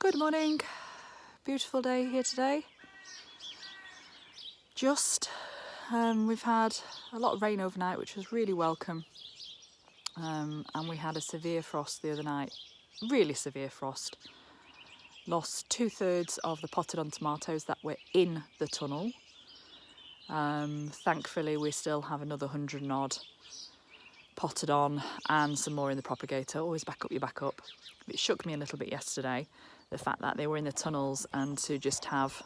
Good morning, beautiful day here today. We've had a lot of rain overnight, which was really welcome, and we had a severe frost the other night, really severe frost. Lost 2/3 of the potted on tomatoes that were in the tunnel. Thankfully we still have another 100 and odd potted on and some more in the propagator. Always back up your backup. It shook me a little bit yesterday, the fact that they were in the tunnels and to just have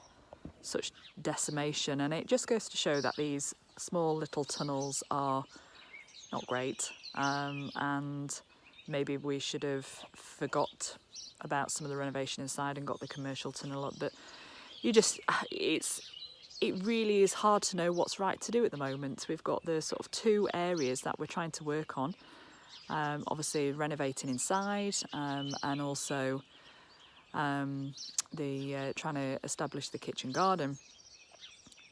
such decimation, and it just goes to show that these small little tunnels are not great, and maybe we should have forgot about some of the renovation inside and got the commercial tunnel up. But it really is hard to know what's right to do at the moment. We've got the sort of two areas that we're trying to work on, obviously renovating inside, and also trying to establish the kitchen garden.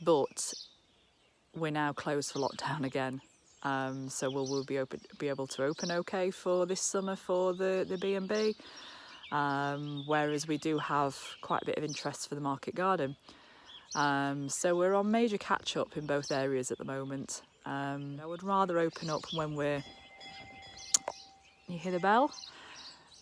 But we're now closed for lockdown again, so we'll be able to open okay for this summer for the B&B, whereas we do have quite a bit of interest for the market garden. So we're on major catch up in both areas at the moment. I would rather open up when you hear the bell?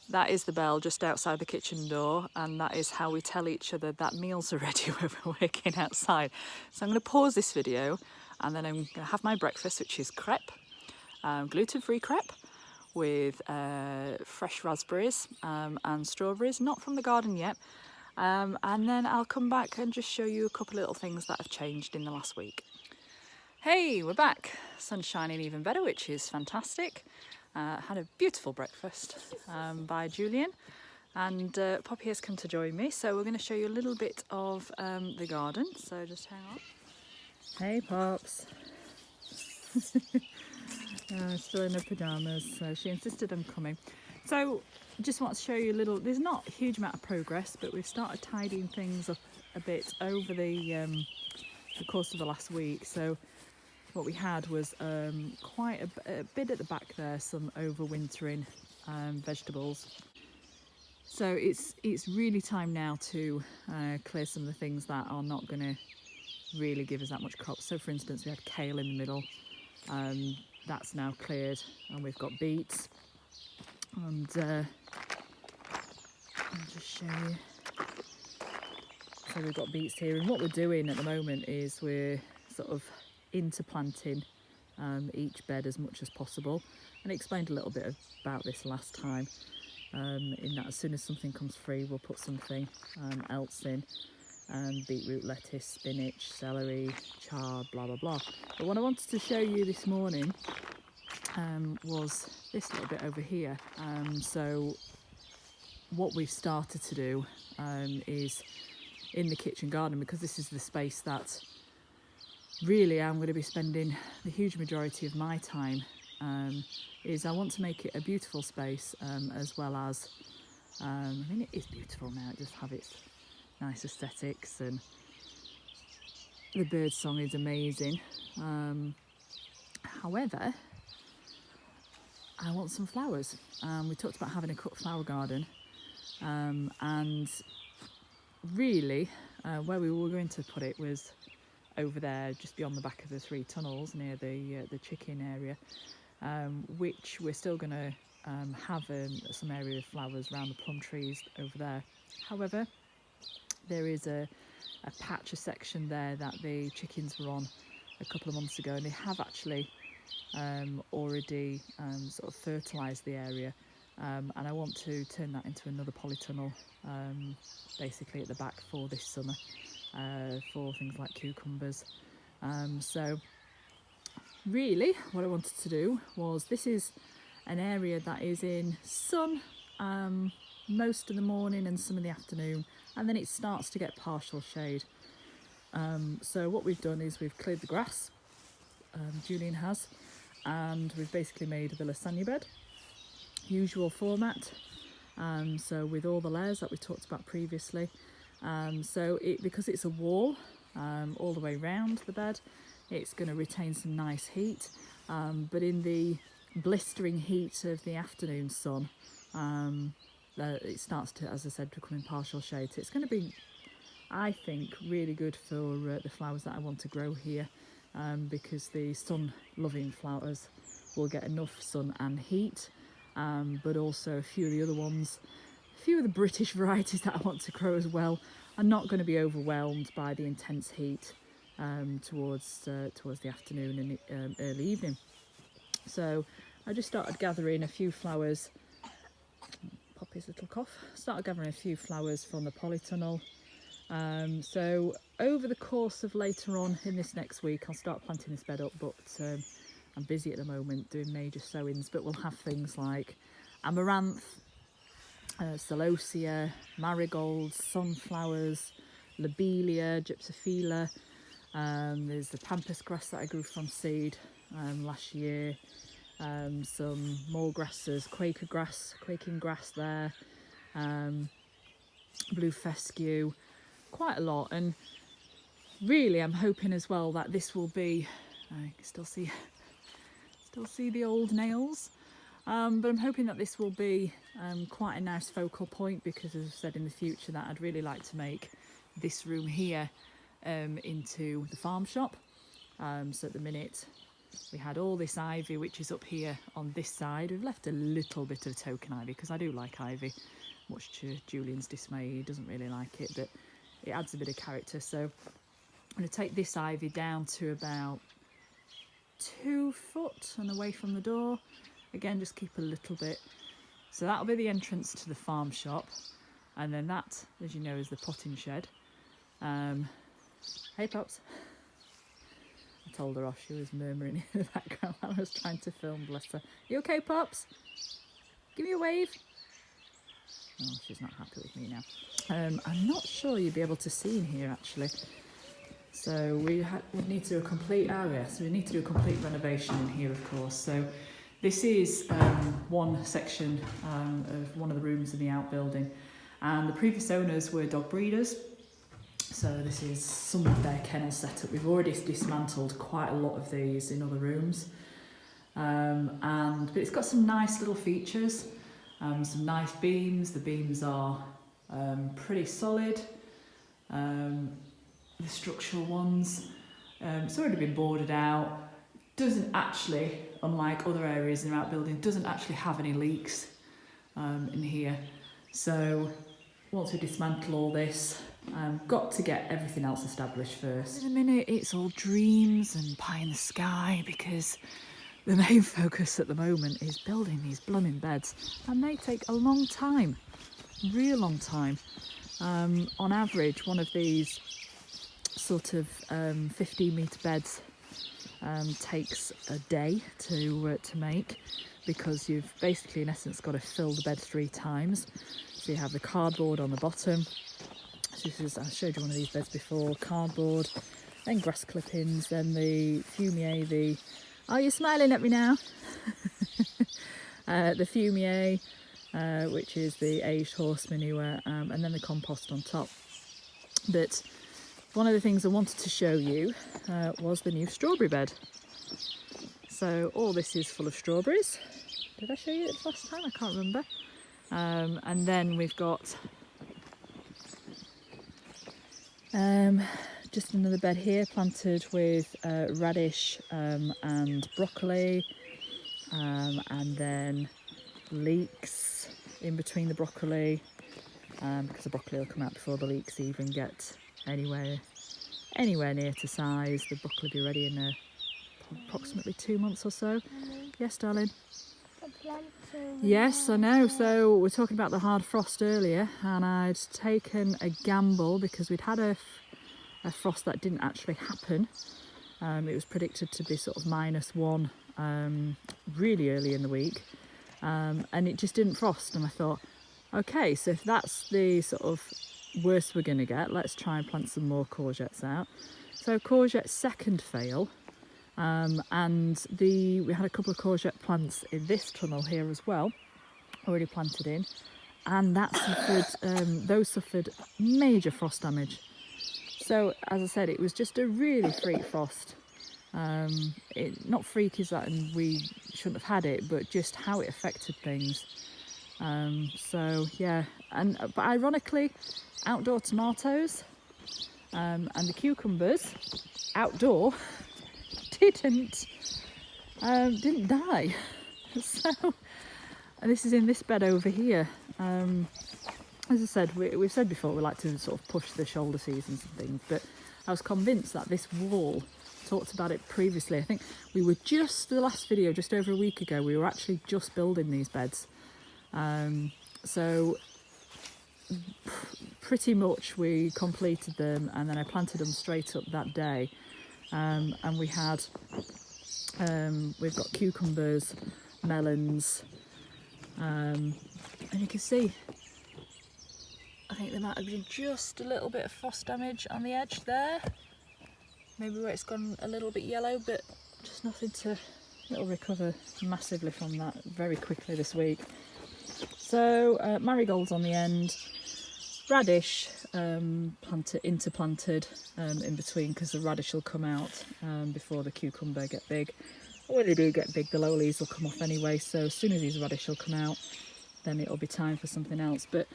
That is the bell just outside the kitchen door, and that is how we tell each other that meals are ready when we're working outside. So I'm going to pause this video and then I'm going to have my breakfast, which is crepe, gluten-free crepe with fresh raspberries and strawberries, not from the garden yet. And then I'll come back and just show you a couple of little things that have changed in the last week. Hey, we're back. Sun's shining even better, which is fantastic. Had a beautiful breakfast by Julian, and Poppy has come to join me, so we're going to show you a little bit of the garden, so just hang on. Hey Pops. Still in her pyjamas, so she insisted on coming. So just want to show you a little, there's not a huge amount of progress, but we've started tidying things up a bit over the course of the last week. So what we had was quite a bit at the back there, some overwintering vegetables. So it's really time now to clear some of the things that are not going to really give us that much crop. So for instance, we had kale in the middle, that's now cleared, and we've got beets, and I'll just show you. So we've got beets here, and what we're doing at the moment is we're sort of interplanting each bed as much as possible, and I explained a little bit about this last time, in that as soon as something comes free we'll put something else in, beetroot, lettuce, spinach, celery, chard, blah blah blah. But what I wanted to show you this morning was this little bit over here. So what we've started to do is in the kitchen garden, because this is the space that really I'm going to be spending the huge majority of my time, is I want to make it a beautiful space, as well as, I mean, it is beautiful now, it just have its nice aesthetics, and the bird song is amazing. However, I want some flowers. We talked about having a cut flower garden, and really where we were going to put it was over there just beyond the back of the 3 tunnels near the chicken area, which we're still going to have some area of flowers around the plum trees over there. However, there is a section there that the chickens were on a couple of months ago, and they have actually already sort of fertilised the area, and I want to turn that into another polytunnel, basically at the back for this summer, for things like cucumbers. So really what I wanted to do was, this is an area that is in sun most of the morning and some of the afternoon, and then it starts to get partial shade. So what we've done is we've cleared the grass, Julian has, and we've basically made the lasagna bed, usual format, so with all the layers that we talked about previously. So because it's a wall all the way round the bed, it's going to retain some nice heat, but in the blistering heat of the afternoon sun, it starts to, as I said, become in partial shade. So it's going to be, I think, really good for the flowers that I want to grow here, because the sun-loving flowers will get enough sun and heat, but also a few of the other ones, a few of the British varieties that I want to grow as well, are not going to be overwhelmed by the intense heat towards the afternoon and early evening. So I just started gathering a few flowers. Poppy's little cough. Started gathering a few flowers from the polytunnel. So over the course of later on in this next week, I'll start planting this bed up, but I'm busy at the moment doing major sowings. But we'll have things like amaranth, celosia, marigolds, sunflowers, lobelia, gypsophila. There's the pampas grass that I grew from seed last year. Some more grasses, quaking grass there, blue fescue, quite a lot. And really I'm hoping as well that this will be, I can still see the old nails, but I'm hoping that this will be quite a nice focal point, because as I've said in the future that I'd really like to make this room here into the farm shop. So at the minute we had all this ivy which is up here on this side. We've left a little bit of token ivy because I do like ivy, much to Julian's dismay. He doesn't really like it, but it adds a bit of character. So I'm going to take this ivy down to about 2 foot and away from the door. Again, just keep a little bit. So that'll be the entrance to the farm shop, and then that, as you know, is the potting shed. Hey Pops. I told her off, she was murmuring in the background while I was trying to film, bless her. You okay, Pops? Give me a wave. Oh, she's not happy with me now. I'm not sure you'd be able to see in here actually. So we need to do a complete, we need to do a complete renovation in here, of course. So this is one section of one of the rooms in the outbuilding, and the previous owners were dog breeders. So this is some of their kennel setup. We've already dismantled quite a lot of these in other rooms, but it's got some nice little features, some nice beams. The beams are pretty solid. The structural ones, it's already been boarded out. Doesn't actually, unlike other areas in the outbuilding, doesn't actually have any leaks in here. So once we dismantle all this, got to get everything else established first. In a minute it's all dreams and pie in the sky, because the main focus at the moment is building these blooming beds, and they take a long time, real long time. On average, one of these sort of 15-metre beds takes a day to make, because you've basically in essence got to fill the bed 3 times. So you have the cardboard on the bottom. So this is, I showed you one of these beds before, cardboard, then grass clippings, then the fumier, oh, you're smiling at me now. The fumier, which is the aged horse manure, and then the compost on top. But one of the things I wanted to show you was the new strawberry bed. So all this is full of strawberries. Did I show you it last time? I can't remember. And then we've got just another bed here planted with radish and broccoli, and then leeks in between the broccoli, because the broccoli will come out before the leeks even get anywhere near to size. The broccoli will be ready in approximately 2 months or so. Yes, darling? Yes, I know. So we're talking about the hard frost earlier, and I'd taken a gamble because we'd had a frost that didn't actually happen. It was predicted to be sort of -1 really early in the week, and it just didn't frost. And I thought, okay, so if that's the sort of worst we're going to get, let's try and plant some more courgettes out. So courgette's second fail. And we had a couple of courgette plants in this tunnel here as well, already planted in, and that suffered, those suffered major frost damage. So as I said, it was just a really freak frost. Not freak is that, and we shouldn't have had it, but just how it affected things. So yeah, but ironically, outdoor tomatoes and the cucumbers outdoor didn't die. So, and this is in this bed over here. As I said, we've said before, we like to sort of push the shoulder seasons and things, but I was convinced that this wall, talked about it previously, I think we were just, the last video, just over a week ago, we were actually just building these beds. So pretty much we completed them, and then I planted them straight up that day. And we had, we've got cucumbers, melons, and you can see, I think there might have been just a little bit of frost damage on the edge there. Maybe where it's gone a little bit yellow, but just nothing to, it'll recover massively from that very quickly this week. So marigolds on the end, radish interplanted in between, because the radish will come out before the cucumber get big. When they do get big, the low leaves will come off anyway, so as soon as these radish will come out, then it'll be time for something else. But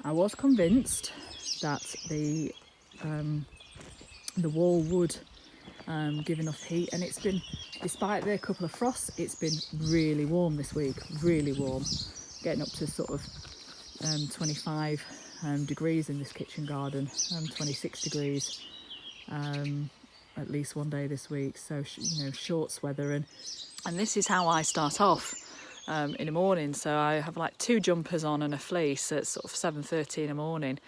I was convinced that the wall would give enough heat, and it's been, despite the couple of frosts, it's been really warm this week, really warm, getting up to sort of 25 degrees in this kitchen garden, 26 degrees at least one day this week. So you know, shorts weather, and this is how I start off in the morning. So I have like 2 jumpers on and a fleece at sort of 7:30 in the morning,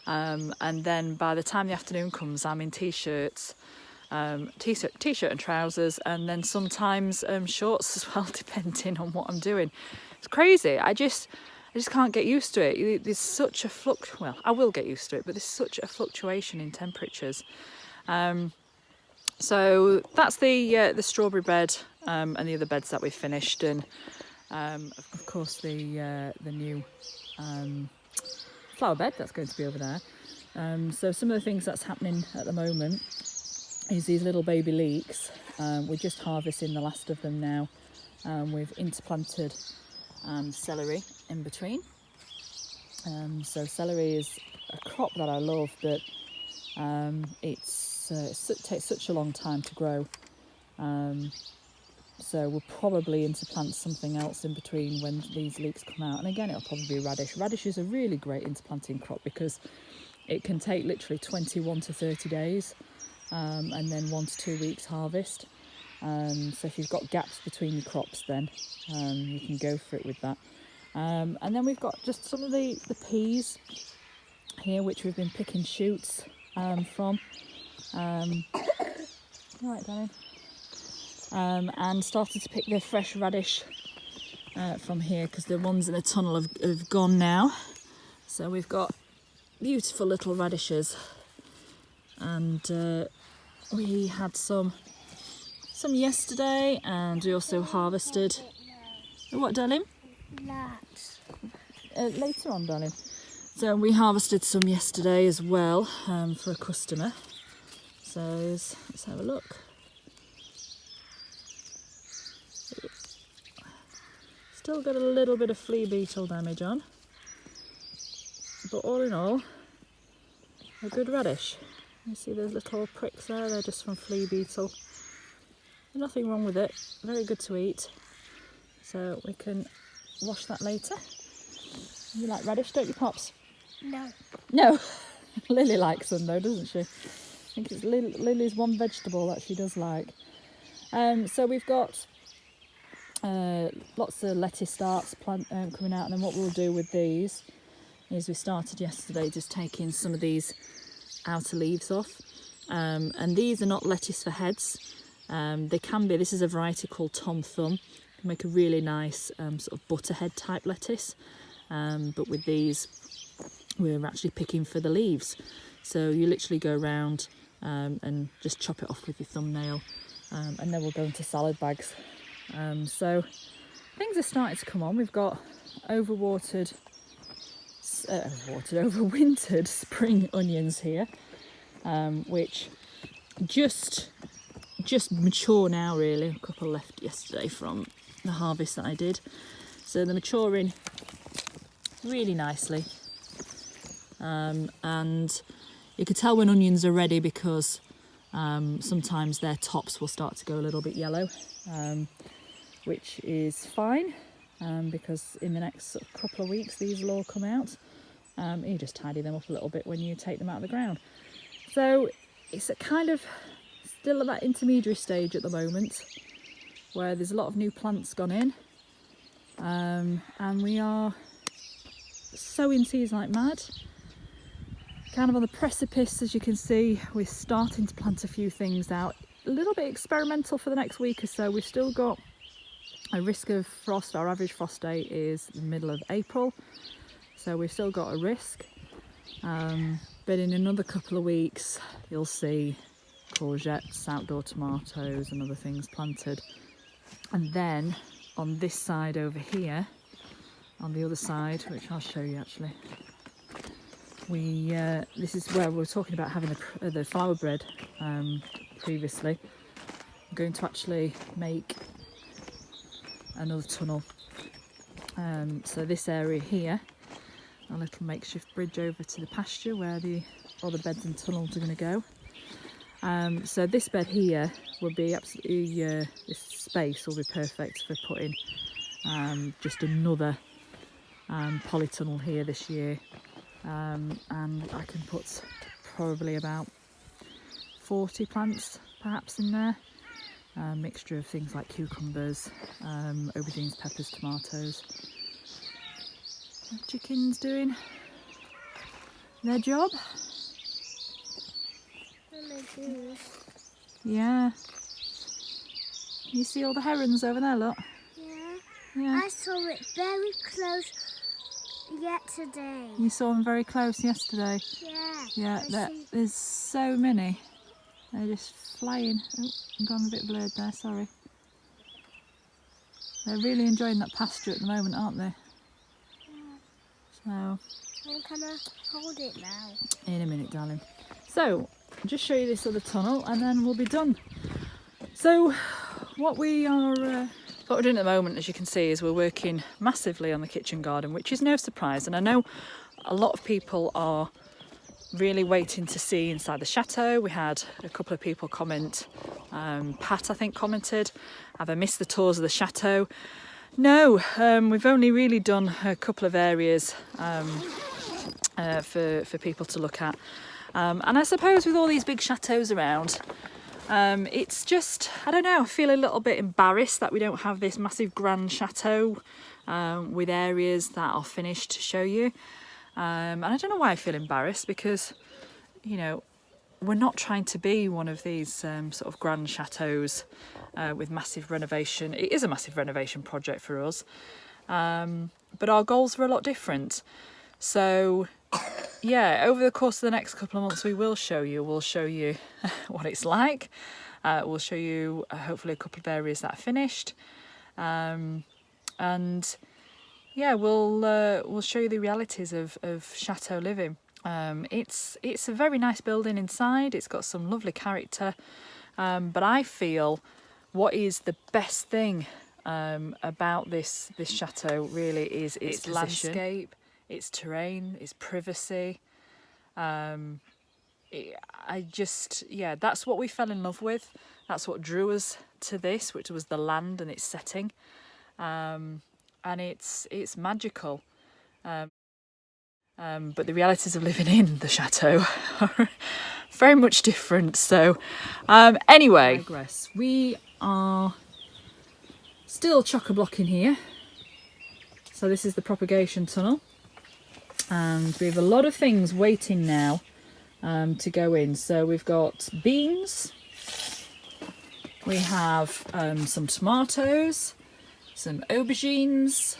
and then by the time the afternoon comes, I'm in t-shirts, t-shirt and trousers, and then sometimes shorts as well, depending on what I'm doing. It's crazy. I just can't get used to it. There's such a well, I will get used to it, but there's such a fluctuation in temperatures. So that's the strawberry bed and the other beds that we've finished, and of course the new flower bed that's going to be over there. So some of the things that's happening at the moment is these little baby leeks. We're just harvesting the last of them now. We've interplanted celery in between. So celery is a crop that I love, but it takes such a long time to grow. So we'll probably interplant something else in between when these leeks come out. And again, it'll probably be radish. Radish is a really great interplanting crop because it can take literally 21 to 30 days and then 1 to 2 weeks harvest. So if you've got gaps between your crops, then you can go for it with that. And then we've got just some of the peas here, which we've been picking shoots from. Right, darling. And started to pick the fresh radish from here, because the ones in the tunnel have gone now. So we've got beautiful little radishes, and we had some yesterday, and we also harvested. What, darling? Later on, darling. So we harvested some yesterday as well for a customer. So let's have a look. Still got a little bit of flea beetle damage on, but all in all, a good radish. You see those little pricks there? They're just from flea beetle. Nothing wrong with it. Very good to eat. So we can wash that later. You like radish, don't you, Pops? No. No. Lily likes them though, doesn't she? I think it's Lily's one vegetable that she does like. So we've got lots of lettuce starts coming out, and then what we'll do with these is, we started yesterday just taking some of these outer leaves off, and these are not lettuce for heads. They can be. This is a variety called Tom Thumb. Can make a really nice sort of butterhead type lettuce, but with these we're actually picking for the leaves. So you literally go around and just chop it off with your thumbnail, and then we'll go into salad bags. So things are starting to come on. We've got overwintered spring onions here, which just mature now really. A couple left yesterday from the harvest that I did. So they're maturing really nicely. And you can tell when onions are ready because sometimes their tops will start to go a little bit yellow, which is fine because in the next sort of couple of weeks these will all come out. You just tidy them up a little bit when you take them out of the ground. So it's a kind of still at that intermediary stage at the moment where there's a lot of new plants gone in, and we are sowing seeds like mad. Kind of on the precipice, as you can see, we're starting to plant a few things out. A little bit experimental for the next week or so. We've still got a risk of frost. Our average frost date is the middle of April, so we've still got a risk. But in another couple of weeks, you'll see courgettes, outdoor tomatoes and other things planted. And then on this side over here, on the other side, which I'll show you actually, this is where we were talking about having the flower bed previously. I'm going to actually make another tunnel. So this area here, a little makeshift bridge over to the pasture where all the beds and tunnels are going to go. So this bed here will be absolutely, this space will be perfect for putting just another polytunnel here this year. And I can put probably about 40 plants perhaps in there, a mixture of things like cucumbers, aubergines, peppers, tomatoes. The chickens doing their job. Yeah. You see all the herons over there, look? Yeah. I saw it very close yesterday. You saw them very close yesterday? Yeah. Yeah, there's so many. They're just flying. Oh, I'm gone a bit blurred there, sorry. They're really enjoying that pasture at the moment, aren't they? Yeah. So, Can I hold it now? in a minute, darling. So, I'll just show you this other tunnel and then we'll be done. So, what we're doing at the moment, as you can see, is we're working massively on the kitchen garden, which is no surprise. And I know a lot of people are really waiting to see inside the chateau. We had a couple of people comment, Pat I think commented, have I missed the tours of the chateau? No, we've only really done a couple of areas for people to look at. And I suppose with all these big chateaus around, it's just, I don't know, I feel a little bit embarrassed that we don't have this massive grand chateau with areas that are finished to show you. And I don't know why I feel embarrassed, because, you know, we're not trying to be one of these sort of grand chateaus with massive renovation. It is a massive renovation project for us, but our goals were a lot different. So yeah, over the course of the next couple of months we'll show you what it's like. We'll show you hopefully a couple of areas that are finished, and yeah, we'll show you the realities of chateau living. It's a very nice building inside. It's got some lovely character, but I feel what is the best thing about this chateau really is its landscape, its terrain, its privacy. That's what we fell in love with. That's what drew us to this, which was the land and its setting, and it's magical. But the realities of living in the chateau are very much different. So anyway, I digress. We are still chock-a-block in here. So this is the propagation tunnel, and we have a lot of things waiting now to go in. So we've got beans, we have some tomatoes, some aubergines,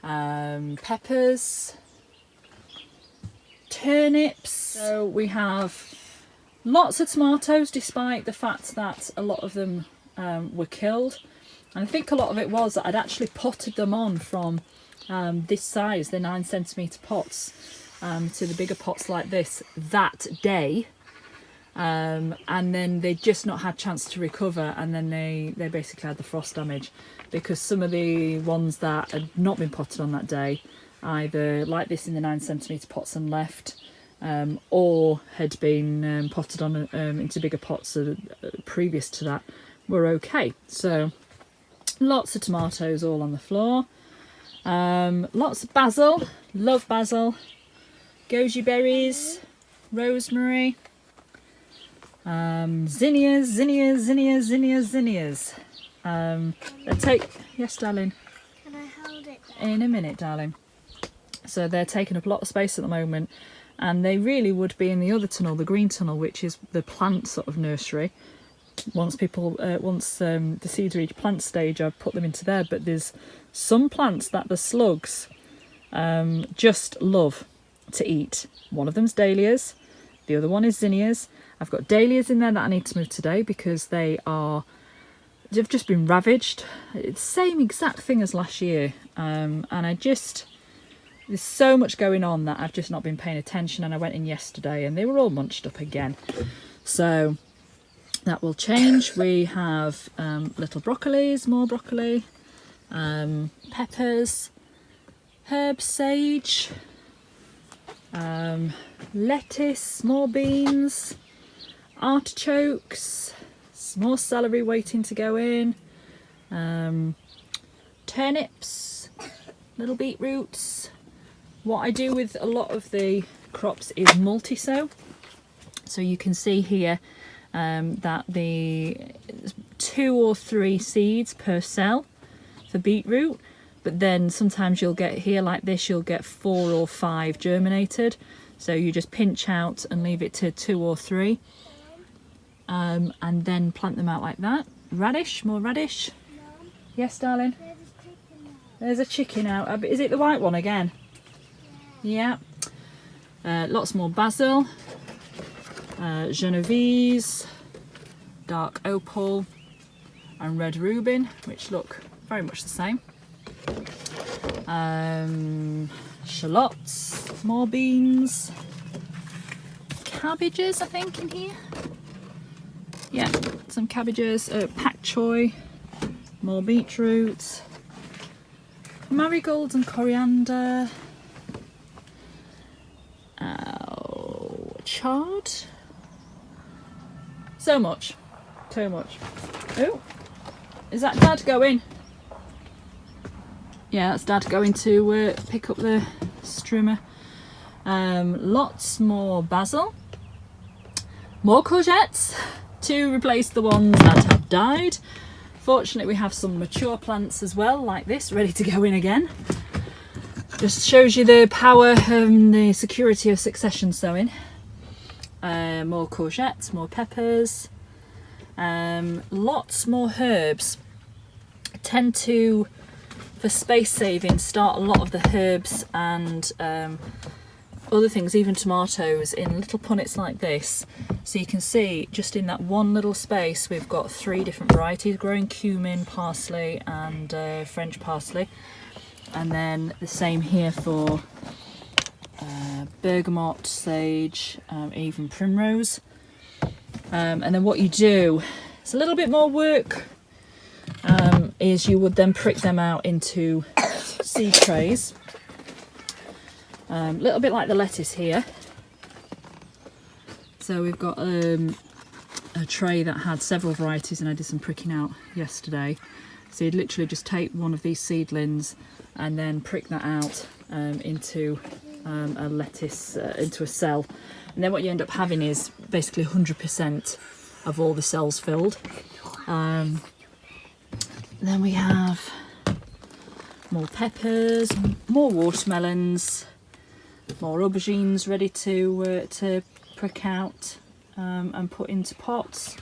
peppers, turnips. So we have lots of tomatoes, despite the fact that a lot of them were killed. And I think a lot of it was that I'd actually potted them on from this size, the 9cm pots, to the bigger pots like this that day, and then they just not had chance to recover, and then they basically had the frost damage, because some of the ones that had not been potted on that day either like this in the 9cm pots and left, or had been potted on into bigger pots previous to that, were okay. So lots of tomatoes all on the floor. Lots of basil, love basil, goji berries, rosemary, zinnias. Yes, darling. Can I hold it there? In a minute, darling. So they're taking up a lot of space at the moment, and they really would be in the other tunnel, the green tunnel, which is the plant sort of nursery. Once the seeds reach plant stage, I've put them into there. But there's some plants that the slugs just love to eat. One of them's dahlias, the other one is zinnias. I've got dahlias in there that I need to move today because they've just been ravaged. It's the same exact thing as last year, and there's so much going on that I've just not been paying attention, and I went in yesterday and they were all munched up again. So that will change. We have little broccolis, more broccoli, peppers, herbs, sage, lettuce, small beans, artichokes, more celery waiting to go in, turnips, little beetroots. What I do with a lot of the crops is multi-sow. So you can see here that the 2 or 3 seeds per cell for beetroot, but then sometimes you'll get here like this, you'll get 4 or 5 germinated. So you just pinch out and leave it to 2 or 3, and then plant them out like that. Radish, more radish. Mum, Yes, darling. there's a chicken there. There's a chicken out. Is it the white one again? Yeah. Lots more basil, Genovese, dark opal, and red rhubarb, which look very much the same. Shallots, more beans, cabbages, I think, in here. Yeah, some cabbages, pak choy, more beetroot, marigolds and coriander, chard. So much. Oh, is that Dad going? Yeah, that's Dad going to pick up the strimmer. Lots more basil, more courgettes to replace the ones that have died. Fortunately, we have some mature plants as well, like this, ready to go in again. Just shows you the power and the security of succession sowing. More courgettes, more peppers, lots more herbs. I tend to, for space saving, start a lot of the herbs and other things, even tomatoes, in little punnets like this. So you can see just in that one little space we've got 3 different varieties growing: cumin, parsley and French parsley. And then the same here for bergamot, sage, even primrose. And then what you do, it's a little bit more work, is you would then prick them out into seed trays. A little bit like the lettuce here. So we've got a tray that had several varieties, and I did some pricking out yesterday. So you'd literally just take one of these seedlings and then prick that out into a lettuce, into a cell. And then what you end up having is basically 100% of all the cells filled. Then we have more peppers, more watermelons, more aubergines ready to prick out and put into pots.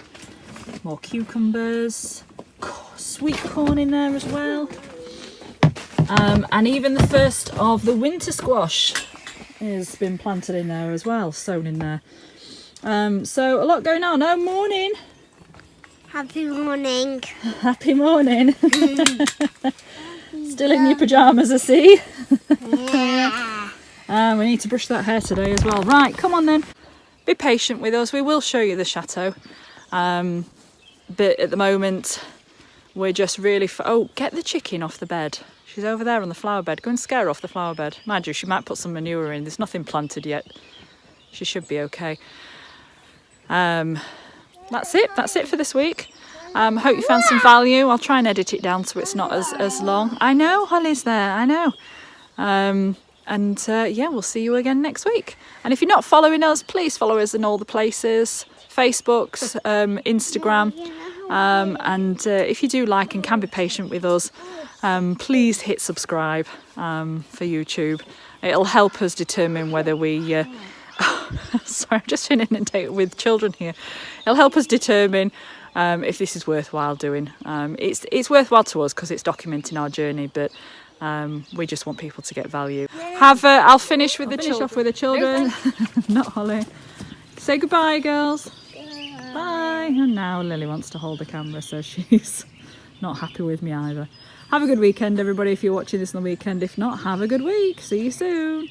More cucumbers, sweet corn in there as well. And even the first of the winter squash has been planted in there as well, sown in there. So a lot going on. Oh, morning. Happy morning. Happy morning. Still in your pyjamas, I see. Yeah. We need to brush that hair today as well. Right, come on then. Be patient with us. We will show you the chateau. But at the moment, we're just really... Oh, get the chicken off the bed. She's over there on the flower bed. Go and scare her off the flower bed. Mind you, she might put some manure in. There's nothing planted yet. She should be okay. That's it for this week. Hope you found some value. I'll try and edit it down so it's not as long. I know Holly's there, I know. Yeah, we'll see you again next week. And if you're not following us, please follow us in all the places. Facebook's, Instagram. If you do like and can be patient with us, please hit subscribe for YouTube. It'll help us determine whether we... sorry, I'm just inundated with children here. It'll help us determine if this is worthwhile doing. It's worthwhile to us because it's documenting our journey, but we just want people to get value. I'll finish with the children. Not Holly. Say goodbye, girls. Bye. And now Lily wants to hold the camera, so she's not happy with me either. Have a good weekend, everybody, if you're watching this on the weekend. If not, have a good week. See you soon.